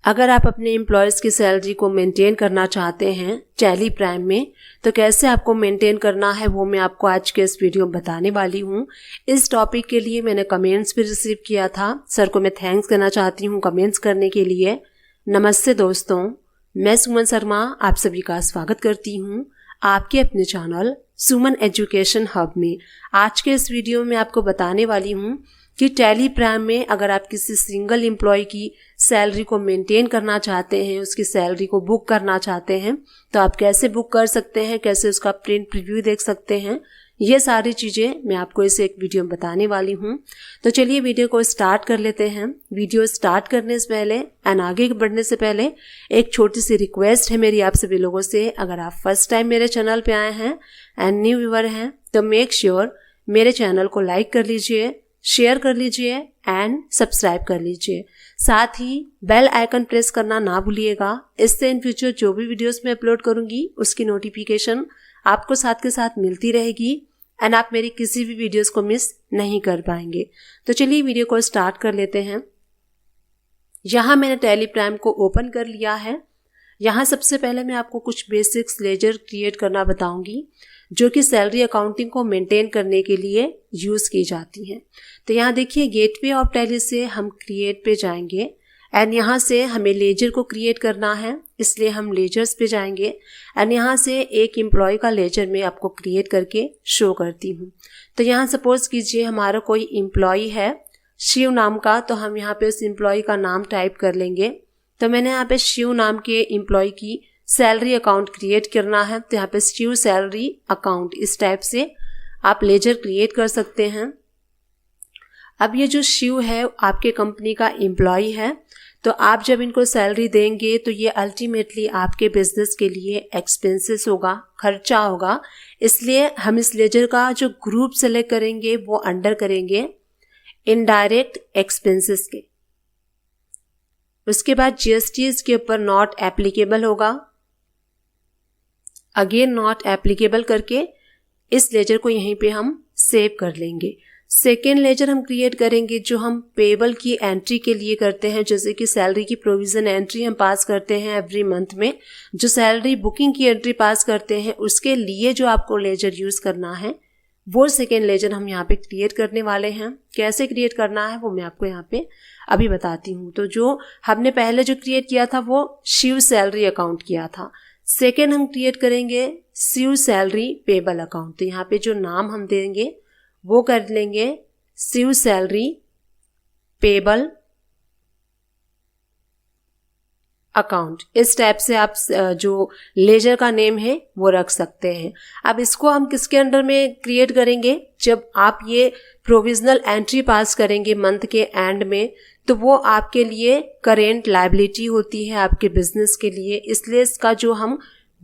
अगर आप अपने एम्प्लॉयज़ की सैलरी को मेंटेन करना चाहते हैं टैली प्राइम में, तो कैसे आपको मेंटेन करना है वो मैं आपको आज के इस वीडियो में बताने वाली हूँ। इस टॉपिक के लिए मैंने कमेंट्स भी रिसीव किया था। सर को मैं थैंक्स करना चाहती हूँ कमेंट्स करने के लिए। नमस्ते दोस्तों, मैं सुमन शर्मा आप सभी का स्वागत करती हूँ आपके अपने चैनल सुमन एजुकेशन हब में। आज के इस वीडियो में आपको बताने वाली हूँ कि टैली प्राइम में अगर आप किसी सिंगल एम्प्लॉय की सैलरी को मेंटेन करना चाहते हैं, उसकी सैलरी को बुक करना चाहते हैं, तो आप कैसे बुक कर सकते हैं, कैसे उसका प्रिंट प्रीव्यू देख सकते हैं, ये सारी चीज़ें मैं आपको इस एक वीडियो में बताने वाली हूँ। तो चलिए वीडियो को स्टार्ट कर लेते हैं। वीडियो स्टार्ट करने से पहले एंड आगे बढ़ने से पहले एक छोटी सी रिक्वेस्ट है मेरी आप सभी लोगों से। अगर आप फर्स्ट टाइम मेरे चैनल पे आए हैं एंड न्यू व्यूअर हैं तो मेक श्योर मेरे चैनल को लाइक कर लीजिए, शेयर कर लीजिए एंड सब्सक्राइब कर लीजिए। साथ ही बेल आइकन प्रेस करना ना भूलिएगा। इससे इन फ्यूचर जो भी वीडियोस मैं अपलोड करूंगी उसकी नोटिफिकेशन आपको साथ के साथ मिलती रहेगी एंड आप मेरी किसी भी वीडियोस को मिस नहीं कर पाएंगे। तो चलिए वीडियो को स्टार्ट कर लेते हैं। यहाँ मैंने टैली प्राइम को ओपन कर लिया है। यहाँ सबसे पहले मैं आपको कुछ बेसिक्स लेजर क्रिएट करना बताऊंगी जो कि सैलरी अकाउंटिंग को मेंटेन करने के लिए यूज़ की जाती हैं। तो यहाँ देखिए गेटवे ऑफ टैली से हम क्रिएट पे जाएंगे एंड यहाँ से हमें लेजर को क्रिएट करना है, इसलिए हम लेजर्स पे जाएंगे एंड यहाँ से एक एम्प्लॉय का लेजर मैं आपको क्रिएट करके शो करती हूँ। तो यहाँ सपोज कीजिए हमारा कोई एम्प्लॉय है शिव नाम का, तो हम यहाँ पे उस एम्प्लॉय का नाम टाइप कर लेंगे। तो मैंने यहाँ पे शिव नाम के एम्प्लॉय की सैलरी अकाउंट क्रिएट करना है, तो यहाँ पे शिव सैलरी अकाउंट इस टाइप से आप लेजर क्रिएट कर सकते हैं। अब ये जो शिव है आपके कंपनी का एम्प्लॉय है, तो आप जब इनको सैलरी देंगे तो ये अल्टीमेटली आपके बिजनेस के लिए एक्सपेंसेस होगा, खर्चा होगा। इसलिए हम इस लेजर का जो ग्रुप सेलेक्ट करेंगे वो अंडर करेंगे इनडायरेक्ट एक्सपेंसेस के। उसके बाद जीएसटी के ऊपर नॉट एप्लीकेबल होगा, अगेन नॉट एप्लीकेबल करके इस लेजर को यहीं पे हम सेव कर लेंगे। सेकेंड लेजर हम क्रिएट करेंगे जो हम पेबल की एंट्री के लिए करते हैं, जैसे कि सैलरी की प्रोविजन एंट्री हम पास करते हैं एवरी मंथ में, जो सैलरी बुकिंग की एंट्री पास करते हैं उसके लिए जो आपको लेजर यूज करना है वो सेकेंड लेजर हम यहाँ पे क्रिएट करने वाले हैं। कैसे क्रिएट करना है वो मैं आपको यहाँ पे अभी बताती हूँ। तो जो हमने पहले जो क्रिएट किया था वो शिव सैलरी अकाउंट किया था। सेकेंड हम क्रिएट करेंगे शिव सैलरी पेबल अकाउंट। तो यहाँ पे जो नाम हम देंगे वो कर लेंगे शिव सैलरी पेबल अकाउंट। इस टाइप से आप जो लेजर का नेम है वो रख सकते हैं। अब इसको हम किसके अंडर में क्रिएट करेंगे, जब आप ये प्रोविजनल एंट्री पास करेंगे मंथ के एंड में, तो वो आपके लिए करेंट लायबिलिटी होती है आपके बिजनेस के लिए। इसलिए इसका जो हम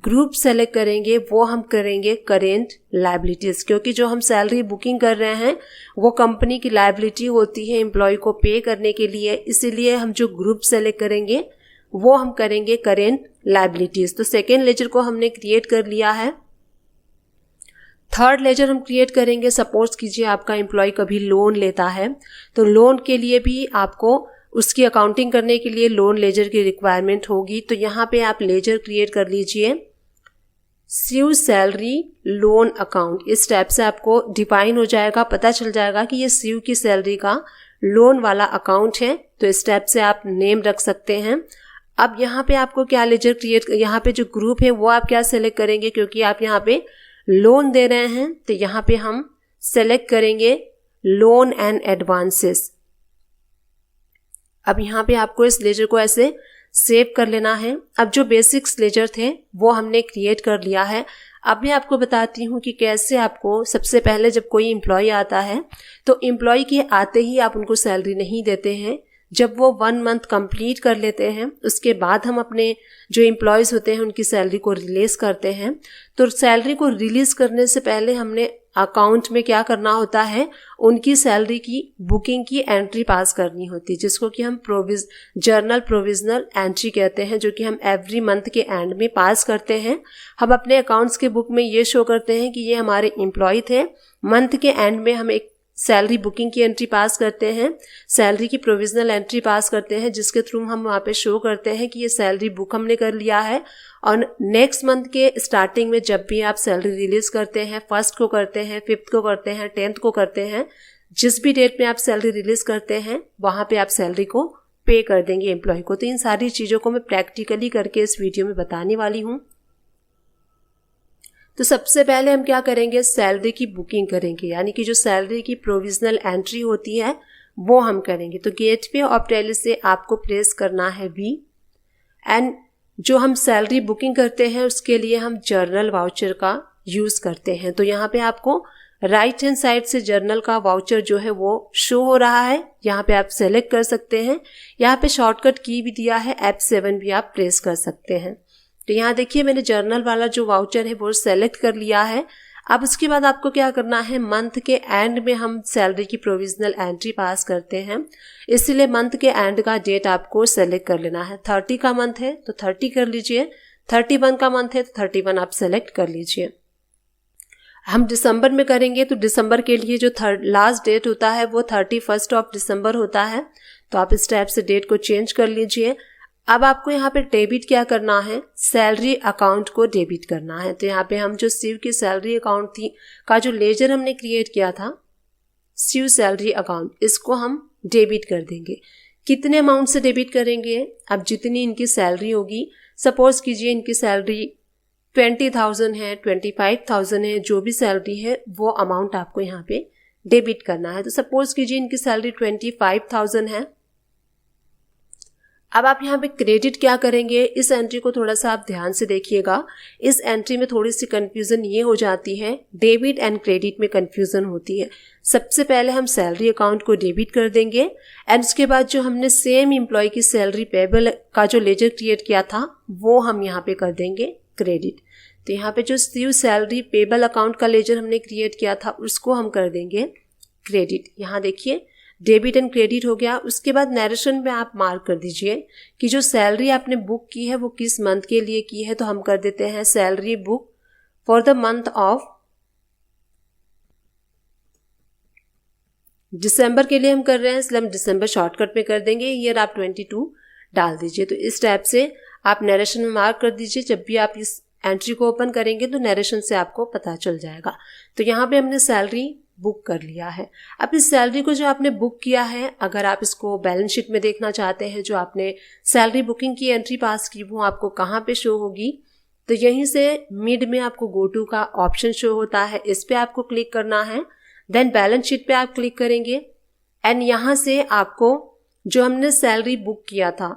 ग्रुप सेलेक्ट करेंगे वो हम करेंगे करेंट लायबिलिटीज, क्योंकि जो हम सैलरी बुकिंग कर रहे हैं वो कंपनी की लायबिलिटी होती है एम्प्लॉय को पे करने के लिए। इसीलिए हम जो ग्रुप सेलेक्ट करेंगे वो हम करेंगे करेंट लायबिलिटीज। तो सेकेंड लेजर को हमने क्रिएट कर लिया है। थर्ड लेजर हम क्रिएट करेंगे, सपोज कीजिए आपका एम्प्लॉय कभी लोन लेता है तो लोन के लिए भी आपको उसकी अकाउंटिंग करने के लिए लोन लेजर की रिक्वायरमेंट होगी। तो यहाँ पे आप लेजर क्रिएट कर लीजिए शिव सैलरी लोन अकाउंट। इस टाइप से आपको डिफाइन हो जाएगा, पता चल जाएगा कि ये शिव की सैलरी का लोन वाला अकाउंट है। तो इस टाइप से आप नेम रख सकते हैं। अब यहाँ पे आपको क्या लेजर क्रिएट, यहाँ पे जो ग्रुप है वो आप क्या सेलेक्ट करेंगे, क्योंकि आप यहाँ पे लोन दे रहे हैं तो यहाँ पे हम सेलेक्ट करेंगे लोन एंड एडवांसेस। अब यहाँ पे आपको इस लेजर को ऐसे सेव कर लेना है। अब जो बेसिक्स लेजर थे वो हमने क्रिएट कर लिया है। अब मैं आपको बताती हूँ कि कैसे आपको सबसे पहले जब कोई एम्प्लॉय आता है तो एम्प्लॉय के आते ही आप उनको सैलरी नहीं देते हैं। जब वो 1 मंथ कंप्लीट कर लेते हैं उसके बाद हम अपने जो एम्प्लॉयज़ होते हैं उनकी सैलरी को रिलीज़ करते हैं। तो सैलरी को रिलीज़ करने से पहले हमने अकाउंट में क्या करना होता है, उनकी सैलरी की बुकिंग की एंट्री पास करनी होती है, जिसको कि हम जर्नल प्रोविजनल एंट्री कहते हैं, जो कि हम एवरी मंथ के एंड में पास करते हैं। हम अपने अकाउंट्स के बुक में ये शो करते हैं कि ये हमारे एम्प्लॉय थे। मंथ के एंड में हम एक सैलरी बुकिंग की एंट्री पास करते हैं, सैलरी की प्रोविजनल एंट्री पास करते हैं, जिसके थ्रू हम वहाँ पे शो करते हैं कि ये सैलरी बुक हमने कर लिया है। और नेक्स्ट मंथ के स्टार्टिंग में जब भी आप सैलरी रिलीज करते हैं, 1st को करते हैं, 5th को करते हैं, 10th को करते हैं, जिस भी डेट में आप सैलरी रिलीज करते हैं वहाँ पे आप सैलरी को पे कर देंगे एम्प्लॉय को। तो इन सारी चीज़ों को मैं प्रैक्टिकली करके इस वीडियो में बताने वाली हूँ। तो सबसे पहले हम क्या करेंगे, सैलरी की बुकिंग करेंगे, यानी कि जो सैलरी की प्रोविजनल एंट्री होती है वो हम करेंगे। तो गेटवे ऑफ टैली से आपको प्रेस करना है V, एंड जो हम सैलरी बुकिंग करते हैं उसके लिए हम जर्नल वाउचर का यूज़ करते हैं। तो यहाँ पे आपको राइट हैंड साइड से जर्नल का वाउचर जो है वो शो हो रहा है, यहाँ पे आप सेलेक्ट कर सकते हैं। यहाँ पे शॉर्टकट की भी दिया है, F7 भी आप प्रेस कर सकते हैं। तो यहाँ देखिए मैंने जर्नल वाला जो वाउचर है वो सेलेक्ट कर लिया है। अब उसके बाद आपको क्या करना है, मंथ के एंड में हम सैलरी की प्रोविजनल एंट्री पास करते हैं, इसलिए मंथ के एंड का डेट आपको सेलेक्ट कर लेना है। 30 का मंथ है तो 30 कर लीजिए, 31 का मंथ है तो 31 आप सेलेक्ट कर लीजिए। हम दिसंबर में करेंगे तो दिसंबर के लिए जो लास्ट डेट होता है वो 31 ऑफ दिसंबर होता है। तो आप इस टाइप से डेट को चेंज कर लीजिए। अब आपको यहाँ पे डेबिट क्या करना है, सैलरी अकाउंट को डेबिट करना है। तो यहाँ पे हम जो शिव की सैलरी अकाउंट थी का जो लेजर हमने क्रिएट किया था, शिव सैलरी अकाउंट, इसको हम डेबिट कर देंगे। कितने अमाउंट से डेबिट करेंगे, अब जितनी इनकी सैलरी होगी, सपोज कीजिए इनकी सैलरी 20,000 है, 25,000 है, जो भी सैलरी है वो अमाउंट आपको यहाँ पे डेबिट करना है। तो सपोज कीजिए इनकी सैलरी 25,000 है। अब आप यहाँ पे क्रेडिट क्या करेंगे, इस एंट्री को थोड़ा सा आप ध्यान से देखिएगा। इस एंट्री में थोड़ी सी कंफ्यूजन ये हो जाती है, डेबिट एंड क्रेडिट में कंफ्यूजन होती है। सबसे पहले हम सैलरी अकाउंट को डेबिट कर देंगे एंड उसके बाद जो हमने सेम एम्प्लॉय की सैलरी पेबल का जो लेजर क्रिएट किया था वो हम यहाँ पे कर देंगे क्रेडिट। तो यहाँ पे जो शिव सैलरी पेबल अकाउंट का लेजर हमने क्रिएट किया था उसको हम कर देंगे क्रेडिट। यहाँ देखिए डेबिट एंड क्रेडिट हो गया। उसके बाद नरेशन में आप मार्क कर दीजिए कि जो सैलरी आपने बुक की है वो किस मंथ के लिए की है। तो हम कर देते हैं salary book for the month of December के लिए हम कर रहे हैं, इसलिए हम दिसंबर शॉर्टकट में कर देंगे। ईयर आप 22 डाल दीजिए। तो इस टाइप से आप नरेशन में मार्क कर दीजिए। जब भी आप इस एंट्री को ओपन करेंगे तो नरेशन से आपको पता चल जाएगा। तो यहाँ पे हमने सैलरी बुक कर लिया है। अब इस सैलरी को जो आपने बुक किया है, अगर आप इसको बैलेंस शीट में देखना चाहते हैं, जो आपने सैलरी बुकिंग की एंट्री पास की वो आपको कहाँ पे शो होगी, तो यहीं से मिड में आपको गो टू का ऑप्शन शो होता है, इस पे आपको क्लिक करना है। देन बैलेंस शीट पे आप क्लिक करेंगे एंड यहाँ से आपको जो हमने सैलरी बुक किया था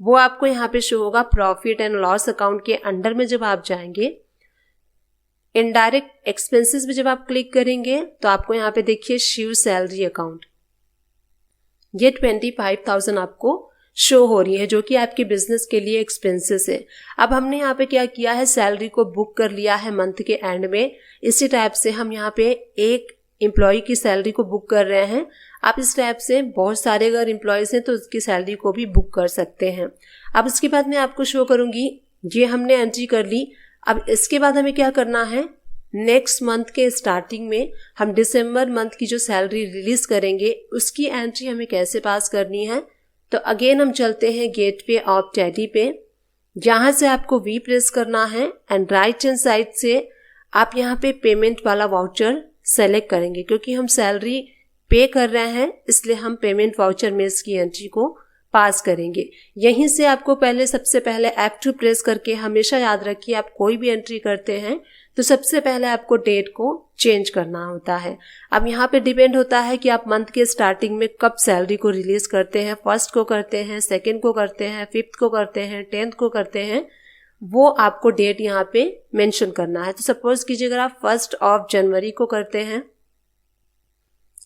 वो आपको यहाँ पे शो होगा। प्रॉफिट एंड लॉस अकाउंट के अंडर में जब आप जाएंगे, इनडायरेक्ट एक्सपेंसेस में जब आप क्लिक करेंगे तो आपको यहाँ पे देखिए शिव सैलरी अकाउंट, ये 25,000 आपको शो हो रही है, जो कि आपके बिजनेस के लिए एक्सपेंसेस है। अब हमने यहाँ पे क्या किया है, सैलरी को बुक कर लिया है मंथ के एंड में। इसी टाइप से हम यहाँ पे एक एम्प्लॉय की सैलरी को बुक कर रहे हैं। आप इस टाइप से बहुत सारे अगर एम्प्लॉयज हैं तो उसकी सैलरी को भी बुक कर सकते हैं। अब इसके बाद मैं आपको शो करूंगी, ये हमने एंट्री कर ली। अब इसके बाद हमें क्या करना है, नेक्स्ट मंथ के स्टार्टिंग में हम दिसंबर मंथ की जो सैलरी रिलीज करेंगे उसकी एंट्री हमें कैसे पास करनी है। तो अगेन हम चलते हैं गेटवे ऑफ टैली पे, जहाँ से आपको V प्रेस करना है एंड राइट हैंड साइड से आप यहाँ पे पेमेंट वाला वाउचर सेलेक्ट करेंगे। क्योंकि हम सैलरी पे कर रहे हैं इसलिए हम पेमेंट वाउचर में इसकी एंट्री को पास करेंगे। यहीं से आपको सबसे पहले F2 प्रेस करके, हमेशा याद रखिए आप कोई भी एंट्री करते हैं तो सबसे पहले आपको डेट को चेंज करना होता है। अब यहाँ पे डिपेंड होता है कि आप मंथ के स्टार्टिंग में कब सैलरी को रिलीज करते हैं, 1st को करते हैं, 2nd को करते हैं, 5th को करते हैं, 10th को करते हैं, वो आपको डेट यहाँ पे मेंशन करना है। तो सपोज कीजिए अगर आप 1 जनवरी को करते हैं,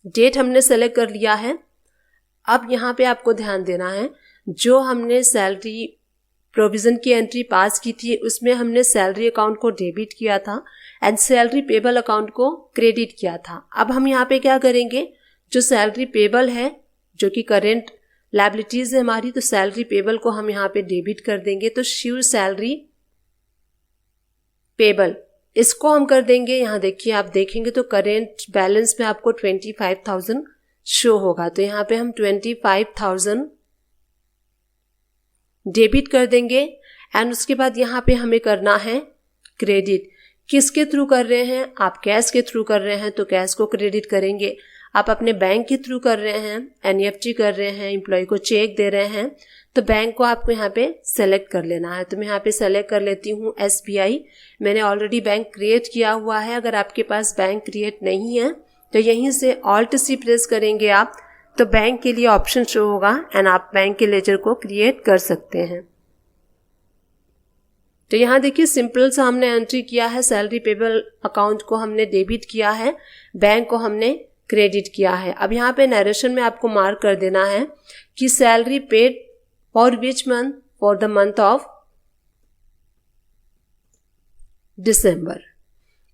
डेट हमने सेलेक्ट कर लिया है। अब यहाँ पे आपको ध्यान देना है, जो हमने सैलरी प्रोविजन की एंट्री पास की थी उसमें हमने सैलरी अकाउंट को डेबिट किया था एंड सैलरी पेबल अकाउंट को क्रेडिट किया था। अब हम यहाँ पे क्या करेंगे, जो सैलरी पेबल है जो कि करेंट लायबिलिटीज है हमारी, तो सैलरी पेबल को हम यहाँ पे डेबिट कर देंगे। तो शिव सैलरी पेबल इसको हम कर देंगे, यहाँ देखिए आप देखेंगे तो करेंट बैलेंस में आपको 25,000 शो होगा। तो यहाँ पे हम 25,000 डेबिट कर देंगे एंड उसके बाद यहाँ पे हमें करना है क्रेडिट। किसके थ्रू कर रहे हैं? आप कैश के थ्रू कर रहे हैं तो कैश को क्रेडिट करेंगे। आप अपने बैंक के थ्रू कर रहे हैं, NEFT कर रहे हैं, एम्प्लॉय को चेक दे रहे हैं, तो बैंक को आपको यहाँ पे सेलेक्ट कर लेना है। तो मैं यहाँ पे सेलेक्ट कर लेती हूँ SBI। मैंने ऑलरेडी बैंक क्रिएट किया हुआ है। अगर आपके पास बैंक क्रिएट नहीं है तो यहीं से Alt+C प्रेस करेंगे आप, तो बैंक के लिए ऑप्शन शो होगा एंड आप बैंक के लेजर को क्रिएट कर सकते हैं। तो यहाँ देखिए सिंपल सा हमने एंट्री किया है, सैलरी पेबल अकाउंट को हमने डेबिट किया है, बैंक को हमने क्रेडिट किया है। अब यहाँ पे नरेशन में आपको मार्क कर देना है कि salary paid for which month, for the month of December.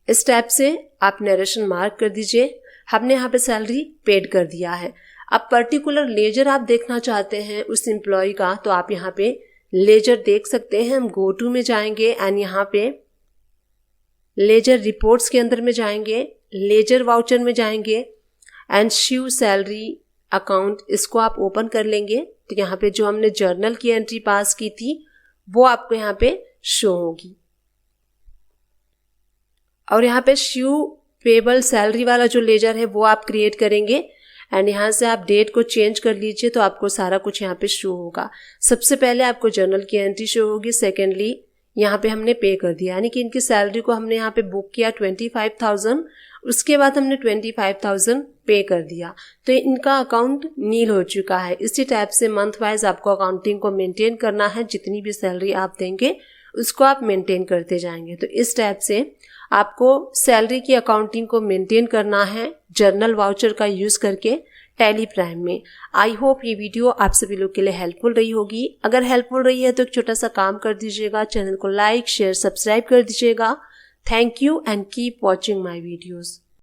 इस टाइप से आप नरेशन मार्क कर दीजिए। हमने यहाँ पे सैलरी पेड कर दिया है। अब पर्टिकुलर लेजर आप देखना चाहते हैं उस एम्प्लॉय का, तो आप यहाँ पे लेजर देख सकते हैं। हम गो टू में जाएंगे एंड यहाँ पे लेजर रिपोर्ट्स के अंदर में जाएंगे, लेजर वाउचर में जाएंगे एंड शो सैलरी अकाउंट, इसको आप ओपन कर लेंगे। तो यहाँ पे जो हमने जर्नल की एंट्री पास की थी वो आपको यहाँ पे शो होगी। और यहाँ पे शो पेबल सैलरी वाला जो लेजर है वो आप क्रिएट करेंगे एंड यहाँ से आप डेट को चेंज कर लीजिए तो आपको सारा कुछ यहाँ पे शो होगा। सबसे पहले आपको जर्नल की एंट्री शो होगी, सेकेंडली यहाँ पे हमने पे कर दिया, यानी कि इनकी सैलरी को हमने यहाँ पे बुक किया 25,000, उसके बाद हमने 25,000 पे कर दिया, तो इनका अकाउंट नील हो चुका है। इसी टाइप से मंथ वाइज आपको अकाउंटिंग को मेंटेन करना है। जितनी भी सैलरी आप देंगे उसको आप मेंटेन करते जाएंगे। तो इस टाइप से आपको सैलरी की अकाउंटिंग को मेंटेन करना है जर्नल वाउचर का यूज करके टैली प्राइम में। आई होप ये वीडियो आप सभी लोग के लिए हेल्पफुल रही होगी। अगर हेल्पफुल रही है तो एक छोटा सा काम कर दीजिएगा, चैनल को लाइक शेयर सब्सक्राइब कर दीजिएगा। Thank you and keep watching my videos.